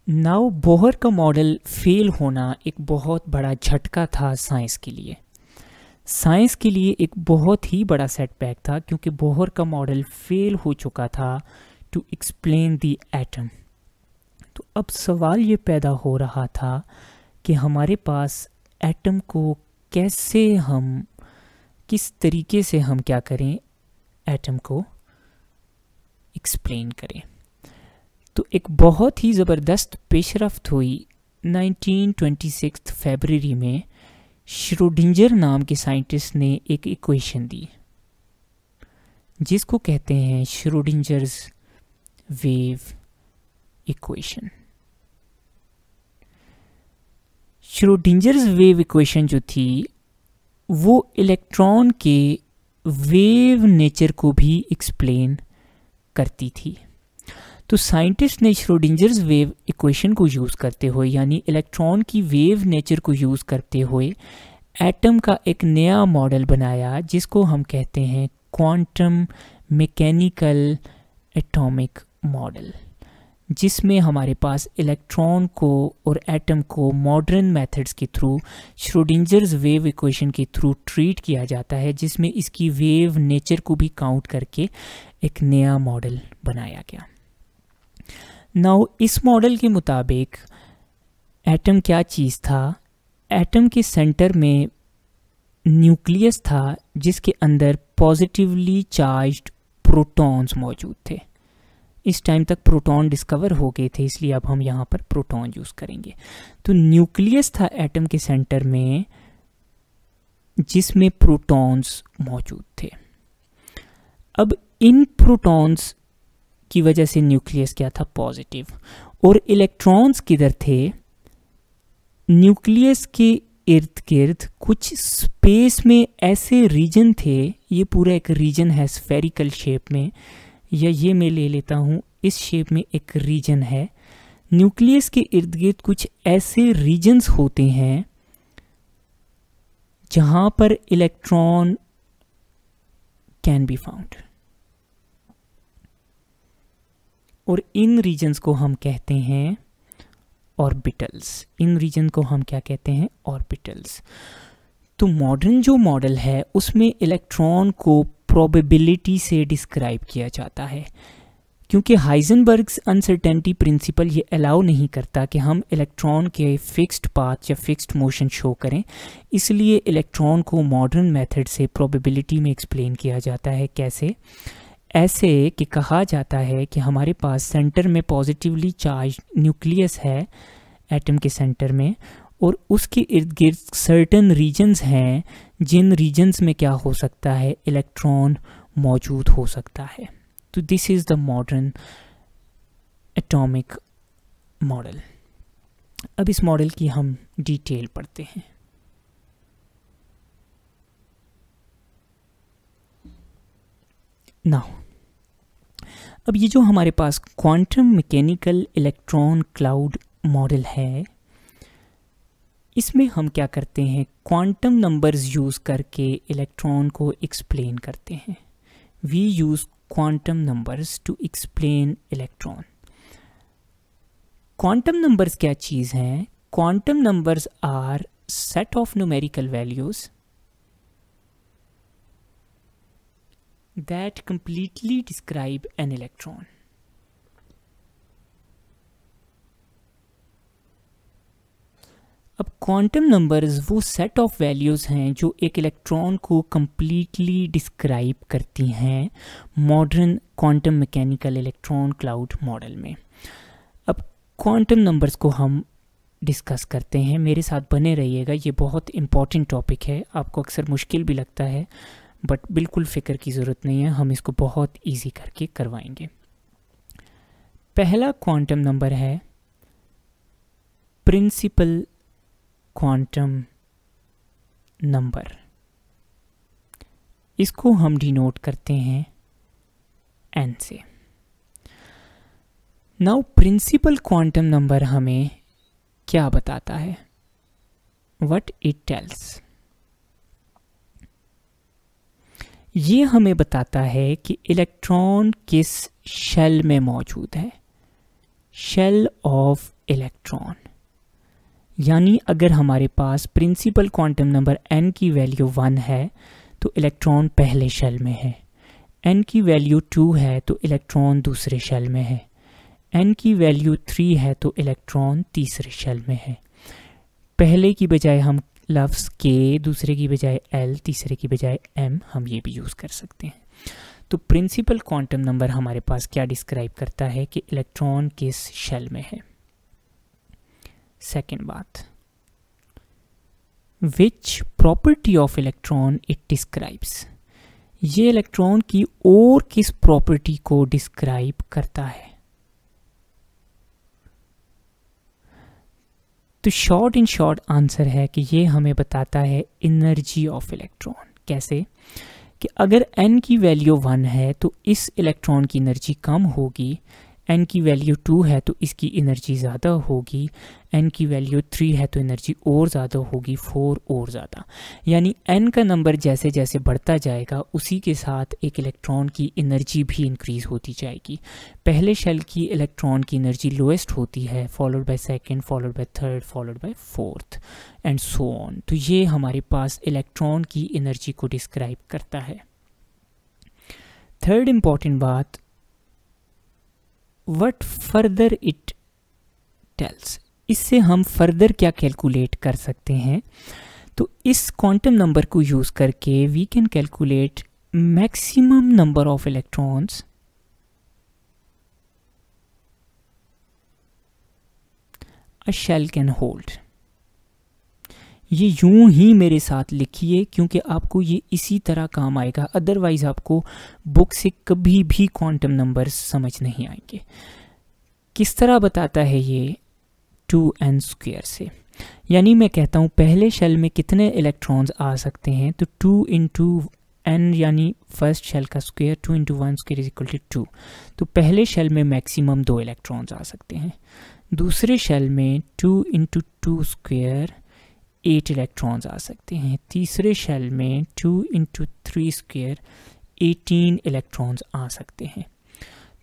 Now Bohr का model fail होना एक बहुत बड़ा झटका था साइंस के लिए। साइंस के लिए एक बहुत ही बड़ा सेटबैक था क्योंकि बोहर का मॉडल फेल हो चुका था टू एक्सप्लेन द एटम। तो अब सवाल ये पैदा हो रहा था कि हमारे पास एटम को कैसे हम किस तरीके से हम क्या करें, एटम को एक्सप्लेन करें। तो एक बहुत ही ज़बरदस्त पेशरफ्त हुई 1926 फरवरी में। श्रोडिंजर नाम के साइंटिस्ट ने एक इक्वेशन दी जिसको कहते हैं श्रोडिंजर्स वेव इक्वेशन। श्रोडिंजर्स वेव इक्वेशन जो थी वो इलेक्ट्रॉन के वेव नेचर को भी एक्सप्लेन करती थी। तो साइंटिस्ट ने श्रोडिंजर्स वेव इक्वेशन को यूज़ करते हुए, यानी इलेक्ट्रॉन की वेव नेचर को यूज़ करते हुए, एटम का एक नया मॉडल बनाया जिसको हम कहते हैं क्वांटम मैकेनिकल एटॉमिक मॉडल, जिसमें हमारे पास इलेक्ट्रॉन को और एटम को मॉडर्न मेथड्स के थ्रू श्रोडिंजर्स वेव इक्वेशन के थ्रू ट्रीट किया जाता है, जिसमें इसकी वेव नेचर को भी काउंट करके एक नया मॉडल बनाया गया। नाउ इस मॉडल के मुताबिक एटम क्या चीज़ था? एटम के सेंटर में न्यूक्लियस था जिसके अंदर पॉजिटिवली चार्ज्ड प्रोटॉन्स मौजूद थे। इस टाइम तक प्रोटॉन डिस्कवर हो गए थे, इसलिए अब हम यहाँ पर प्रोटॉन यूज़ करेंगे। तो न्यूक्लियस था एटम के सेंटर में जिसमें प्रोटॉन्स मौजूद थे। अब इन प्रोटॉन्स की वजह से न्यूक्लियस क्या था? पॉजिटिव। और इलेक्ट्रॉन्स किधर थे? न्यूक्लियस के इर्द गिर्द कुछ स्पेस में ऐसे रीजन थे, ये पूरा एक रीजन है स्फेरिकल शेप में, या ये मैं ले लेता हूँ इस शेप में एक रीजन है। न्यूक्लियस के इर्द गिर्द कुछ ऐसे रीजन्स होते हैं जहाँ पर इलेक्ट्रॉन कैन बी फाउंड, और इन रीजन्स को हम कहते हैं ऑर्बिटल्स। इन रीजन को हम क्या कहते हैं? ऑर्बिटल्स। तो मॉडर्न जो मॉडल है उसमें इलेक्ट्रॉन को प्रोबेबिलिटी से डिस्क्राइब किया जाता है, क्योंकि हाइजेनबर्ग्स अनसर्टेनिटी प्रिंसिपल ये अलाउ नहीं करता कि हम इलेक्ट्रॉन के फिक्स्ड पाथ या फिक्स्ड मोशन शो करें। इसलिए इलेक्ट्रॉन को मॉडर्न मेथड से प्रोबेबिलिटी में एक्सप्लेन किया जाता है। कैसे? ऐसे कि कहा जाता है कि हमारे पास सेंटर में पॉजिटिवली चार्ज न्यूक्लियस है एटम के सेंटर में, और उसके इर्द गिर्द सर्टेन रीजन्स हैं जिन रीजन्स में क्या हो सकता है? इलेक्ट्रॉन मौजूद हो सकता है। तो this is the modern atomic model. अब इस मॉडल की हम डिटेल पढ़ते हैं। नाउ अब ये जो हमारे पास quantum mechanical electron cloud model है, इसमें हम क्या करते हैं? क्वांटम नंबर्स यूज़ करके इलेक्ट्रॉन को एक्सप्लेन करते हैं। We use quantum numbers to explain electron. Quantum numbers क्या चीज़ हैं? Quantum numbers are set of numerical values that completely describe an electron. अब क्वांटम नंबर्स वो सेट ऑफ वैल्यूज़ हैं जो एक इलेक्ट्रॉन को completely डिस्क्राइब करती हैं modern quantum mechanical electron cloud model में। अब क्वांटम नंबर्स को हम डिस्कस करते हैं, मेरे साथ बने रहिएगा, ये बहुत इंपॉर्टेंट टॉपिक है। आपको अक्सर मुश्किल भी लगता है, बट बिल्कुल फ़िक्र की ज़रूरत नहीं है, हम इसको बहुत इजी करके करवाएंगे। पहला क्वांटम नंबर है प्रिंसिपल क्वांटम नंबर। इसको हम डिनोट करते हैं n से। नाउ प्रिंसिपल क्वांटम नंबर हमें क्या बताता है? What it tells? ये हमें बताता है कि इलेक्ट्रॉन किस शेल में मौजूद है। Shell of electron. यानी अगर हमारे पास प्रिंसिपल क्वांटम नंबर n की वैल्यू 1 है तो इलेक्ट्रॉन पहले शेल में है, n की वैल्यू 2 है तो इलेक्ट्रॉन दूसरे शेल में है, n की वैल्यू 3 है तो इलेक्ट्रॉन तीसरे शेल में है। पहले की बजाय हम लफ्ज़ k, दूसरे की बजाय l, तीसरे की बजाय m हम ये भी यूज़ कर सकते हैं। तो प्रिंसिपल क्वांटम नंबर हमारे पास क्या डिस्क्राइब करता है कि इलेक्ट्रॉन किस शेल में है। सेकेंड बात, which property of electron it describes. ये इलेक्ट्रॉन की और किस प्रॉपर्टी को डिस्क्राइब करता है। तो शॉर्ट इन शॉर्ट आंसर है कि ये हमें बताता है एनर्जी ऑफ इलेक्ट्रॉन। कैसे कि अगर n की वैल्यू 1 है तो इस इलेक्ट्रॉन की एनर्जी कम होगी, n की वैल्यू 2 है तो इसकी एनर्जी ज़्यादा होगी, n की वैल्यू 3 है तो एनर्जी और ज़्यादा होगी, 4 और ज़्यादा। यानी n का नंबर जैसे जैसे बढ़ता जाएगा उसी के साथ एक इलेक्ट्रॉन की एनर्जी भी इंक्रीज़ होती जाएगी। पहले शेल की इलेक्ट्रॉन की एनर्जी लोएस्ट होती है, followed by second, followed by third, followed by fourth and so on. तो ये हमारे पास इलेक्ट्रॉन की एनर्जी को डिस्क्राइब करता है। थर्ड इंपॉर्टेंट बात, व्हाट फर्दर इट टेल्स। इससे हम फर्दर क्या कैलकुलेट कर सकते हैं। तो इस क्वांटम नंबर को यूज करके we can calculate maximum number of electrons a shell can hold. ये यूं ही मेरे साथ लिखिए क्योंकि आपको ये इसी तरह काम आएगा, अदरवाइज आपको बुक से कभी भी क्वांटम नंबर समझ नहीं आएंगे। किस तरह बताता है ये 2n² से। यानी मैं कहता हूँ पहले शेल में कितने इलेक्ट्रॉन्स आ सकते हैं, तो 2 इंटू n यानी फर्स्ट शेल का square, 2 into 1² is equal to 2। तो पहले शेल में मैक्सिमम 2 इलेक्ट्रॉन्स आ सकते हैं। दूसरे शेल में 2 इंटू 2² 8 इलेक्ट्रॉन्स आ सकते हैं। तीसरे शेल में 2 इंटू 3² 18 इलेक्ट्रॉन्स आ सकते हैं।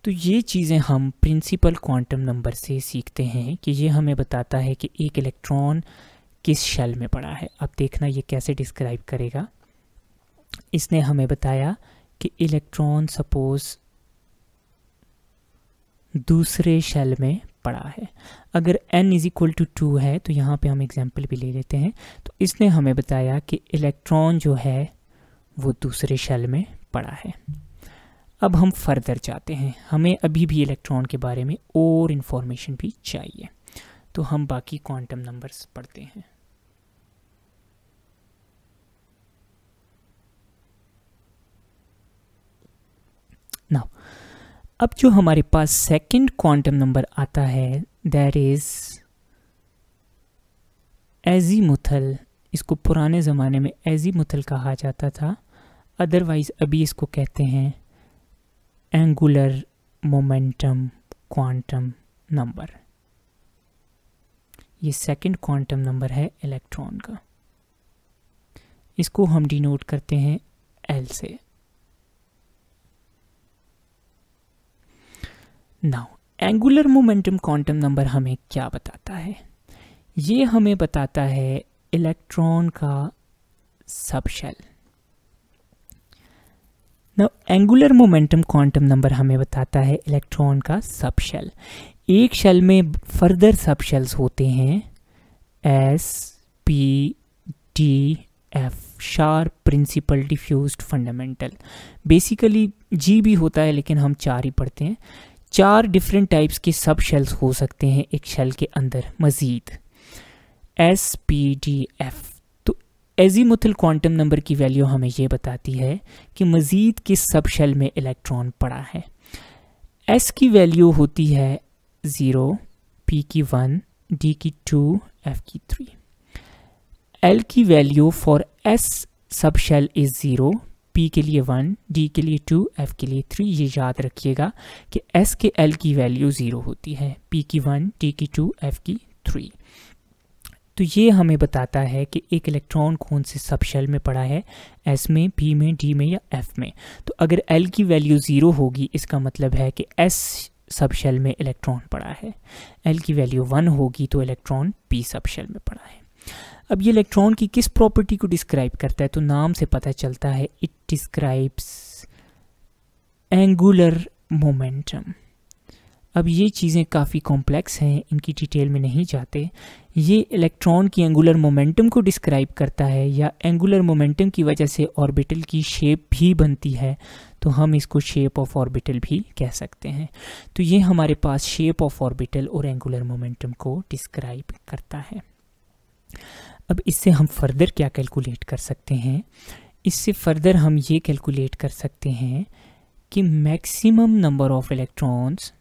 तो ये चीज़ें हम प्रिंसिपल क्वांटम नंबर से सीखते हैं कि ये हमें बताता है कि एक इलेक्ट्रॉन किस शेल में पड़ा है। अब देखना ये कैसे डिस्क्राइब करेगा। इसने हमें बताया कि इलेक्ट्रॉन सपोज दूसरे शेल में पड़ा है। अगर n इज इक्वल टू 2 है तो यहाँ पे हम एग्जाम्पल भी ले लेते हैं। तो इसने हमें बताया कि इलेक्ट्रॉन जो है वो दूसरे शेल में पड़ा है। अब हम फर्दर जाते हैं, हमें अभी भी इलेक्ट्रॉन के बारे में और इन्फॉर्मेशन भी चाहिए, तो हम बाकी क्वांटम नंबर्स पढ़ते हैं। नाउ अब जो हमारे पास सेकंड क्वांटम नंबर आता है दैट इज एजीमुथल। इसको पुराने ज़माने में एजीमुथल कहा जाता था, अदरवाइज अभी इसको कहते हैं एंगुलर मोमेंटम क्वांटम नंबर। ये सेकंड क्वांटम नंबर है इलेक्ट्रॉन का। इसको हम डिनोट करते हैं L से। Now angular momentum quantum number हमें क्या बताता है? ये हमें बताता है इलेक्ट्रॉन का subshell. Now angular momentum quantum number हमें बताता है इलेक्ट्रॉन का सबशेल। एक शेल में फर्दर सबशेल्स होते हैं S, P, D, F, sharp, principal, diffused, fundamental. Basically G भी होता है लेकिन हम 4 ही पढ़ते हैं। 4 डिफरेंट टाइप्स के सब शेल्स हो सकते हैं एक शेल के अंदर मजीद, S, P, D, F। तो एजीमुथल क्वांटम नंबर की वैल्यू हमें ये बताती है कि मजीद किस सब शेल में इलेक्ट्रॉन पड़ा है। S की वैल्यू होती है 0, P की 1, D की 2, F की 3। L की value for S subshell is 0, P के लिए 1, D के लिए 2, F के लिए 3। ये याद रखिएगा कि S के L की वैल्यू 0 होती है, P की 1, D की 2, F की 3। तो ये हमें बताता है कि एक इलेक्ट्रॉन कौन से सबशेल में पड़ा है, S में, P में, D में या F में। तो अगर L की वैल्यू 0 होगी इसका मतलब है कि S सब शेल में इलेक्ट्रॉन पड़ा है। L की वैल्यू 1 होगी तो इलेक्ट्रॉन P सब शेल में पड़ा है। अब ये इलेक्ट्रॉन की किस प्रॉपर्टी को डिस्क्राइब करता है, तो नाम से पता चलता है इट डिस्क्राइब्स एंगुलर मोमेंटम। अब ये चीज़ें काफ़ी कॉम्प्लेक्स हैं, इनकी डिटेल में नहीं जाते। ये इलेक्ट्रॉन की एंगुलर मोमेंटम को डिस्क्राइब करता है, या एंगुलर मोमेंटम की वजह से ऑर्बिटल की शेप भी बनती है, तो हम इसको शेप ऑफ ऑर्बिटल भी कह सकते हैं। तो ये हमारे पास शेप ऑफ ऑर्बिटल और एंगुलर मोमेंटम को डिस्क्राइब करता है। अब इससे हम फर्दर क्या कैलकुलेट कर सकते हैं, इससे फर्दर हम ये कैलकुलेट कर सकते हैं कि maximum number of electrons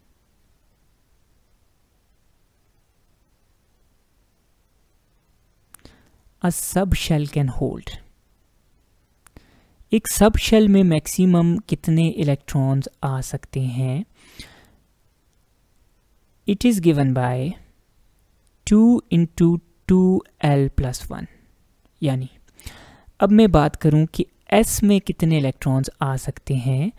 a सब शेल कैन होल्ड। एक सब शेल में मैक्सिमम कितने इलेक्ट्रॉन्स आ सकते हैं, it is given by 2 × 2l+1। यानी अब मैं बात करूं कि S में कितने इलेक्ट्रॉन्स आ सकते हैं,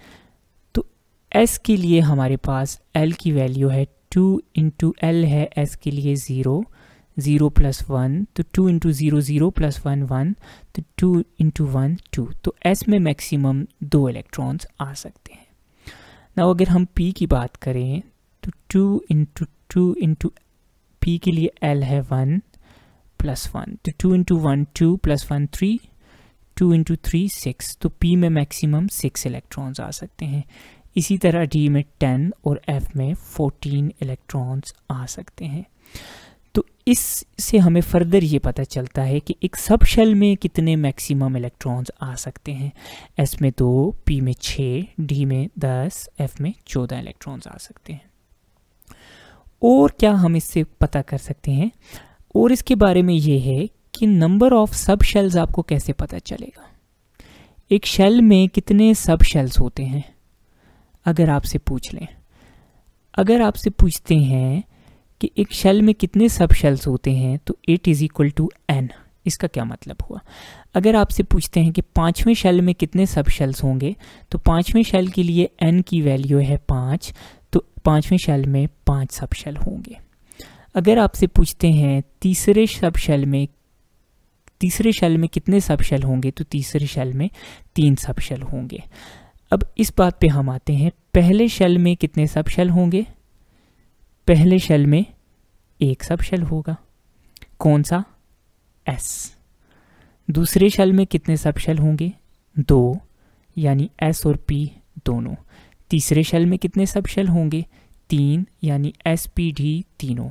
तो S के लिए हमारे पास L की वैल्यू है 2 × L है, S के लिए 0, 0 + 1, तो 2 × 0 0 + 1 1, तो 2 × 1 2, तो S में मैक्सिमम 2 इलेक्ट्रॉन्स आ सकते हैं। ना अगर हम P की बात करें तो 2 × 2 × P के लिए L है 1 + 1, तो 2 × 1 2 + 1 3, 2 × 3 6, तो P में मैक्सिमम 6 इलेक्ट्रॉन्स आ सकते हैं। इसी तरह D में 10 और F में 14 इलेक्ट्रॉन्स आ सकते हैं। तो इससे हमें फर्दर ये पता चलता है कि एक सब शेल में कितने मैक्सिमम इलेक्ट्रॉन्स आ सकते हैं। S में 2, P में 6, D में 10, F में 14 इलेक्ट्रॉन्स आ सकते हैं। और क्या हम इससे पता कर सकते हैं, और इसके बारे में ये है कि नंबर ऑफ सब शेल्स आपको कैसे पता चलेगा। एक शेल में कितने सब शेल्स होते हैं, अगर आपसे पूछ लें, अगर आपसे पूछते हैं कि एक शेल में कितने सब शेल्स होते हैं, तो 8 = n। इसका क्या मतलब हुआ। अगर आपसे पूछते हैं कि 5वें शेल में कितने सब शेल्स होंगे, तो 5वें शेल के लिए n की वैल्यू है 5, तो 5वें शेल में 5 सब शेल होंगे। अगर आपसे पूछते हैं तीसरे शेल में कितने सब शेल होंगे, तो तीसरे शेल में 3 सब शेल होंगे। अब इस बात पे हम आते हैं, पहले शेल में कितने सब शेल होंगे, पहले शेल में 1 सब शेल होगा, कौन सा, S। दूसरे शेल में कितने सब शेल होंगे, 2, यानी S और P दोनों। तीसरे शेल में कितने सब शेल होंगे, 3, यानी SPD तीनों।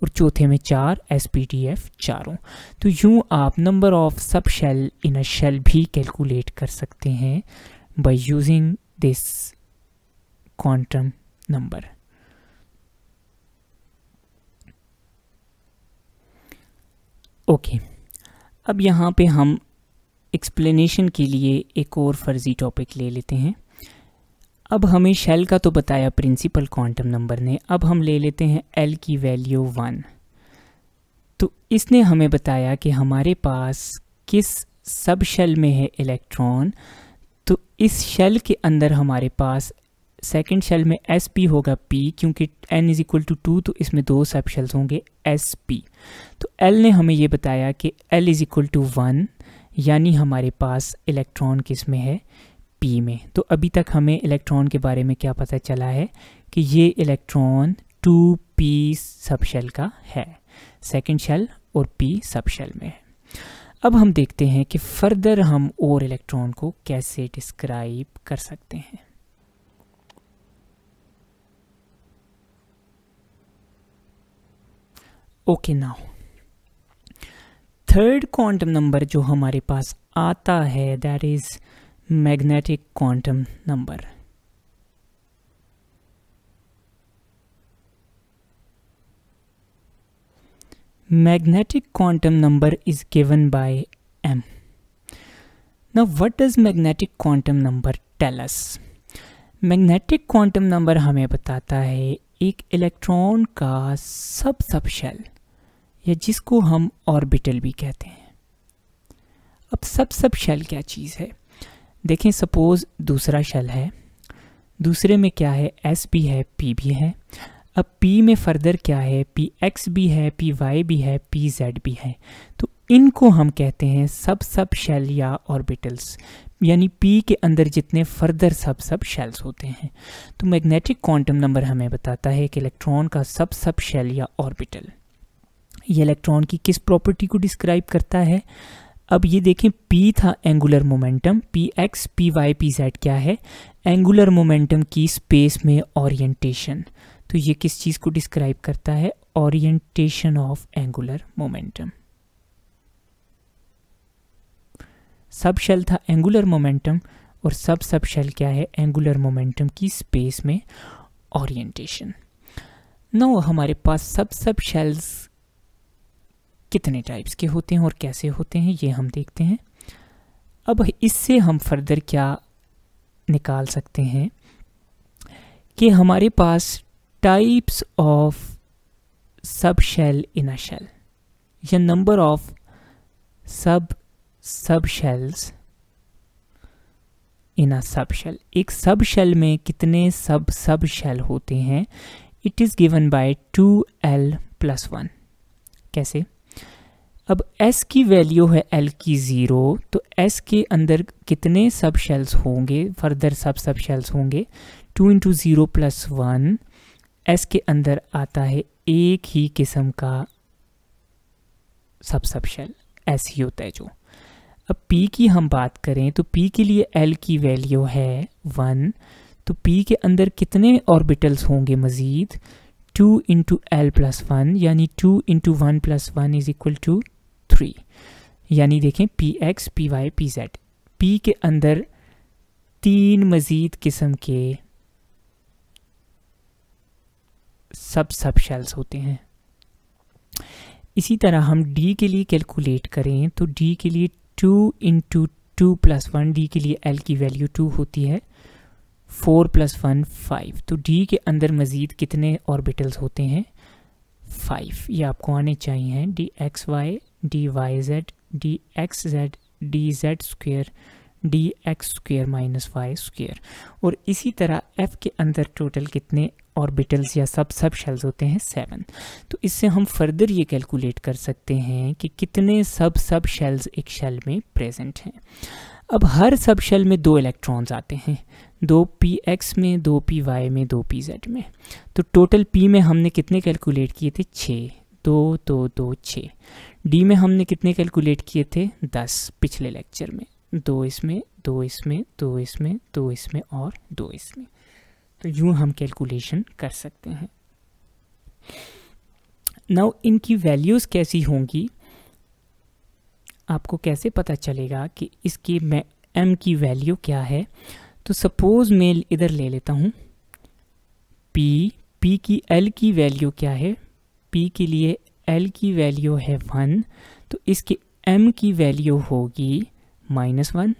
और चौथे में 4, SPDF चारों। तो यूं आप नंबर ऑफ सब शेल इन अ शेल भी कैलकुलेट कर सकते हैं by using this quantum number. Okay, अब यहाँ पे हम एक्सप्लेनेशन के लिए एक और फर्जी टॉपिक ले लेते हैं। अब हमें शेल का तो बताया प्रिंसिपल क्वांटम नंबर ने, अब हम ले लेते हैं L की वैल्यू 1। तो इसने हमें बताया कि हमारे पास किस सब शेल में है इलेक्ट्रॉन, तो इस शेल के अंदर हमारे पास सेकंड शेल में SP होगा P, क्योंकि n = 2, तो इसमें 2 सब शेल्स होंगे SP। तो L ने हमें ये बताया कि L = 1, यानी हमारे पास इलेक्ट्रॉन किस में है, P में। तो अभी तक हमें इलेक्ट्रॉन के बारे में क्या पता चला है कि ये इलेक्ट्रॉन 2p सब शेल का है, सेकंड शेल और P सब शेल में है। अब हम देखते हैं कि फर्दर हम और इलेक्ट्रॉन को कैसे डिस्क्राइब कर सकते हैं। Okay, now third quantum number जो हमारे पास आता है, that is magnetic quantum number. Magnetic quantum number is given by m. Now what does magnetic quantum number tell us? Magnetic quantum number हमें बताता है एक इलेक्ट्रॉन का सब शेल, या जिसको हम ऑर्बिटल भी कहते हैं। अब सब शेल क्या चीज़ है, देखें, सपोज दूसरा शेल है, दूसरे में क्या है, एस भी है, पी भी है। अब पी में फर्दर क्या है, पी एक्स भी है, पी वाई भी है, पी जेड भी है। तो इनको हम कहते हैं सब शेल या ऑर्बिटल्स, यानी पी के अंदर जितने फर्दर सब शेल्स होते हैं। तो मैग्नेटिक क्वांटम नंबर हमें बताता है कि इलेक्ट्रॉन का सब शेल या ऑर्बिटल ये इलेक्ट्रॉन की किस प्रॉपर्टी को डिस्क्राइब करता है। अब ये देखें, P था angular momentum, P X P Y P Z क्या है, एंगुलर मोमेंटम की स्पेस में ओरिएंटेशन। तो ये किस चीज़ को डिस्क्राइब करता है, orientation of angular momentum. Subshell था एंगुलर मोमेंटम और सब शेल क्या है, एंगुलर मोमेंटम की स्पेस में ओरिएंटेशन। नाउ हमारे पास सब शेल्स कितने टाइप्स के होते हैं और कैसे होते हैं ये हम देखते हैं। अब इससे हम फर्दर क्या निकाल सकते हैं कि हमारे पास टाइप्स ऑफ सब शेल इन अ शेल या number of sub shells in a सब शेल। एक सब शेल में कितने सब शेल होते हैं, it is given by 2l+1। कैसे, अब s की वैल्यू है l की 0, तो s के अंदर कितने सब शेल्स होंगे, फर्दर सब शेल्स होंगे, 2 × 0 + 1। s के अंदर आता है एक ही किस्म का सब शेल, s ही होता है जो। अब p की हम बात करें तो p के लिए l की वैल्यू है 1, तो p के अंदर कितने ऑर्बिटल्स होंगे मज़ीद, 2 × l+1, यानी 2 × 1 + 1 = 3। यानी देखें P X P Y P Z, P के अंदर 3 मज़ीद किस्म के सब शेल्स होते हैं। इसी तरह हम डी के लिए कैलकुलेट करें तो डी के लिए 2 × 2 + 1, डी के लिए एल की वैल्यू 2 होती है, 4 + 1 5। तो डी के अंदर मज़ीद कितने ऑर्बिटल्स होते हैं, 5। ये आपको आने चाहिए, D X Y D Y Z D X Z D Z square D X square minus Y square. और इसी तरह एफ के अंदर टोटल कितने ऑर्बिटल्स या सब शेल्स होते हैं, 7। तो इससे हम फर्दर ये कैलकुलेट कर सकते हैं कि कितने सब शेल्स एक शेल में प्रेजेंट हैं। अब हर सब शेल में 2 इलेक्ट्रॉन्स आते हैं, 2 पी एक्स में, 2 पी वाई में, 2 पी जेड में। तो टोटल पी में हमने कितने कैलकुलेट किए थे, 6, 2 2 2 6। डी में हमने कितने कैलकुलेट किए थे, 10 पिछले लेक्चर में, 2 इसमें, 2 इसमें, 2 इसमें, 2 इसमें और 2 इसमें। तो यूं हम कैलकुलेशन कर सकते हैं। नाउ इनकी वैल्यूज़ कैसी होंगी, आपको कैसे पता चलेगा कि इसकी m की वैल्यू क्या है। तो सपोज मैं इधर ले लेता हूँ p की l की वैल्यू क्या है, p के लिए l की वैल्यू है 1, तो इसके m की वैल्यू होगी -1,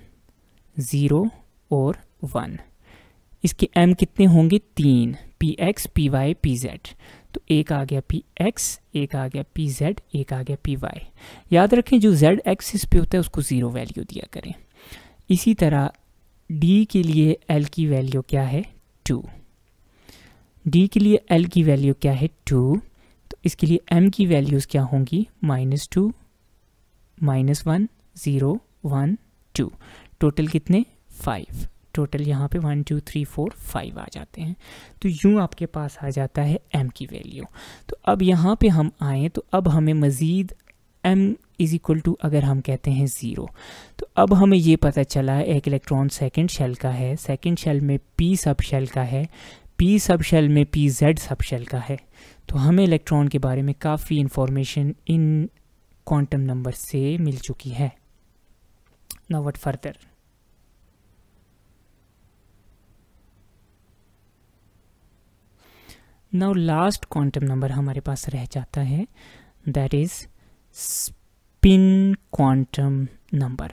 0 और 1। इसके m कितने होंगे, 3, P X P Y P Z. तो एक आ गया पी एक्स, एक आ गया पी जेड, एक आ गया पी वाई। याद रखें जो जेड एक्सिस पे होता है उसको 0 वैल्यू दिया करें। इसी तरह डी के लिए एल की वैल्यू क्या है, 2। डी के लिए एल की वैल्यू क्या है, 2। तो इसके लिए m की वैल्यूज़ क्या होंगी, -2, -1, 0, 1, 2। टोटल कितने, 5। टोटल यहाँ पे 1 2 3 4 5 आ जाते हैं। तो यूँ आपके पास आ जाता है m की वैल्यू। तो अब यहाँ पे हम आएँ तो अब हमें मज़ीद m = अगर हम कहते हैं 0, तो अब हमें ये पता चला है एक इलेक्ट्रॉन सेकंड शेल का है, सेकंड शेल में p सब शेल का है, p सब शेल में p z सब शेल का है। तो हमें इलेक्ट्रॉन के बारे में काफ़ी इंफॉर्मेशन इन क्वांटम नंबर से मिल चुकी है। Now what further, now last quantum number हमारे पास रह जाता है, that is spin quantum number.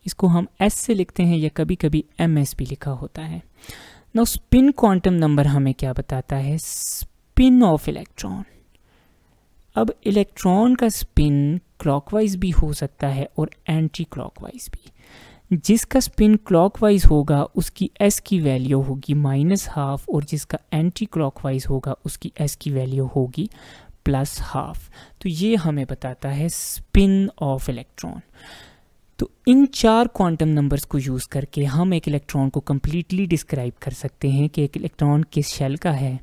इसको हम s से लिखते हैं या कभी कभी ms भी लिखा होता है। नाउ स्पिन क्वांटम नंबर हमें क्या बताता है, स्पिन ऑफ इलेक्ट्रॉन। अब इलेक्ट्रॉन का स्पिन क्लॉकवाइज भी हो सकता है और एंटी क्लॉकवाइज भी। जिसका स्पिन क्लॉकवाइज होगा उसकी s की वैल्यू होगी -12 और जिसका एंटी क्लॉकवाइज होगा उसकी s की वैल्यू होगी +12। तो ये हमें बताता है स्पिन ऑफ इलेक्ट्रॉन। तो इन 4 क्वांटम नंबर्स को यूज़ करके हम एक इलेक्ट्रॉन को कम्प्लीटली डिस्क्राइब कर सकते हैं कि एक इलेक्ट्रॉन किस शेल का है,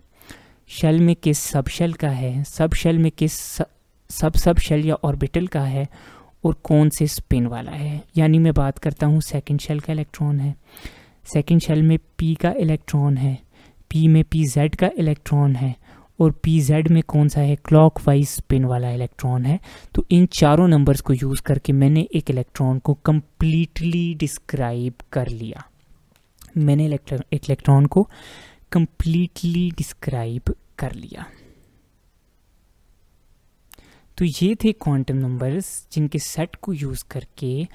शेल में किस सब शेल का है, सब शेल में किस सब शेल या ऑर्बिटल का है और कौन से स्पिन वाला है। यानी मैं बात करता हूँ सेकंड शेल का इलेक्ट्रॉन है, सेकंड शेल में p का इलेक्ट्रॉन है, p में pz का इलेक्ट्रॉन है और pz में कौन सा है, क्लॉकवाइज स्पिन वाला इलेक्ट्रॉन है। तो इन चारों नंबर्स को यूज़ करके मैंने एक इलेक्ट्रॉन को कम्प्लीटली डिस्क्राइब कर लिया। मैंने इलेक्ट्रॉन को कम्प्लीटली डिस्क्राइब कर लिया। तो ये थे क्वांटम नंबर्स जिनके सेट को यूज़ करके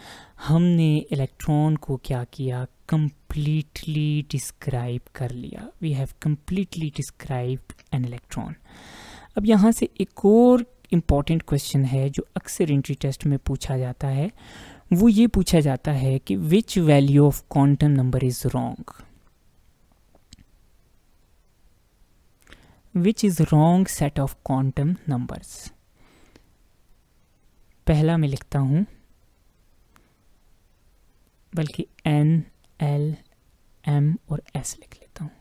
हमने इलेक्ट्रॉन को क्या किया, कम्प्लीटली डिस्क्राइब कर लिया। We have completely described an electron. अब यहाँ से एक और इम्पॉर्टेंट क्वेश्चन है जो अक्सर एंट्री टेस्ट में पूछा जाता है। वो ये पूछा जाता है कि which value of quantum number is wrong, which is wrong set of quantum numbers. पहला मैं लिखता हूँ, बल्कि N, L, M और S लिख लेता हूँ।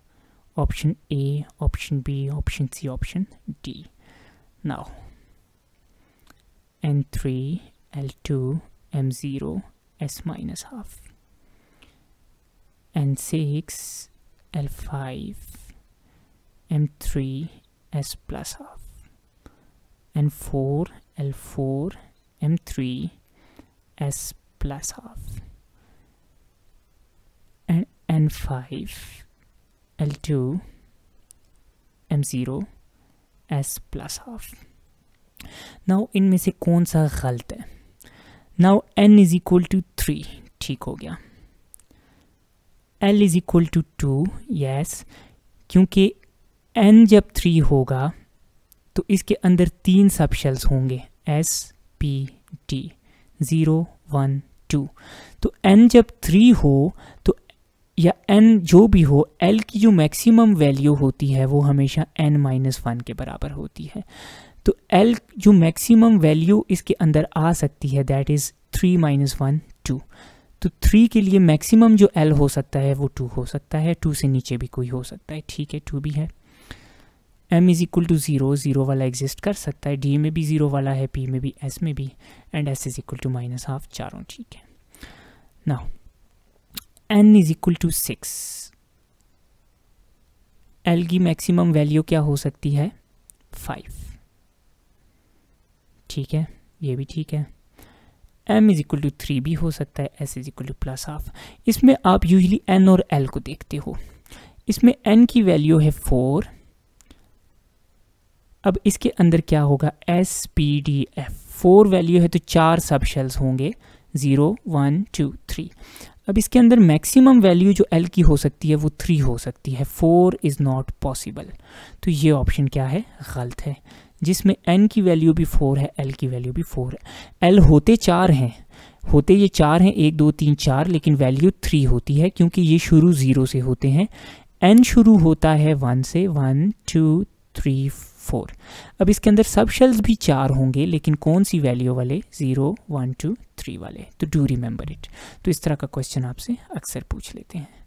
Option A, option B, option C, option D। Now N3, L2, M0, S-12, N6, L5, M3, S+12, N4, L4, M3, S+12, and N5, L2, M0, S+12। Now इनमें से कौन सा गलत है? Now N is equal to 3, ठीक हो गया। L is equal to 2, yes, क्योंकि N जब 3 होगा तो इसके अंदर 3 सब शेल्स होंगे, S, P, D, 0, 1, 2। तो N जब 3 हो तो या N जो भी हो, L की जो मैक्सिमम वैल्यू होती है वो हमेशा N-1 के बराबर होती है। तो L जो मैक्सिमम वैल्यू इसके अंदर आ सकती है दैट इज़ 3 - 1, 2। तो 3 के लिए मैक्सिमम जो L हो सकता है वो 2 हो सकता है, 2 से नीचे भी कोई हो सकता है, ठीक है, 2 भी है। M इज इक्वल टू 0, 0 वाला एग्जिस्ट कर सकता है, D में भी 0 वाला है, P में भी, S में भी, and S is equal to -12, चारों ठीक है। Now N is equal to 6, L की मैक्सिमम वैल्यू क्या हो सकती है, 5, ठीक है, ये भी ठीक है। M इज इक्वल टू 3 भी हो सकता है, S इज इक्वल टू +12। इसमें आप यूजली N और L को देखते हो। इसमें N की वैल्यू है 4। अब इसके अंदर क्या होगा, S, P, D, F, 4 value है तो 4 सब शेल्स होंगे, 0, 1, 2, 3। अब इसके अंदर मैक्सिमम वैल्यू जो L की हो सकती है वो 3 हो सकती है, 4 इज़ नॉट पॉसिबल। तो ये ऑप्शन क्या है, गलत है। जिसमें N की वैल्यू भी 4 है, L की वैल्यू भी 4 है। L होते 4 हैं, होते ये 4 हैं, 1, 2, 3, 4, लेकिन वैल्यू 3 होती है क्योंकि ये शुरू 0 से होते हैं। N शुरू होता है 1 से, 1, 2, 3, 4। अब इसके अंदर सब शेल्स भी 4 होंगे, लेकिन कौन सी वैल्यू वाले, 0, 1, 2, 3 वाले। तो डू रिमेंबर इट। तो इस तरह का क्वेश्चन आपसे अक्सर पूछ लेते हैं।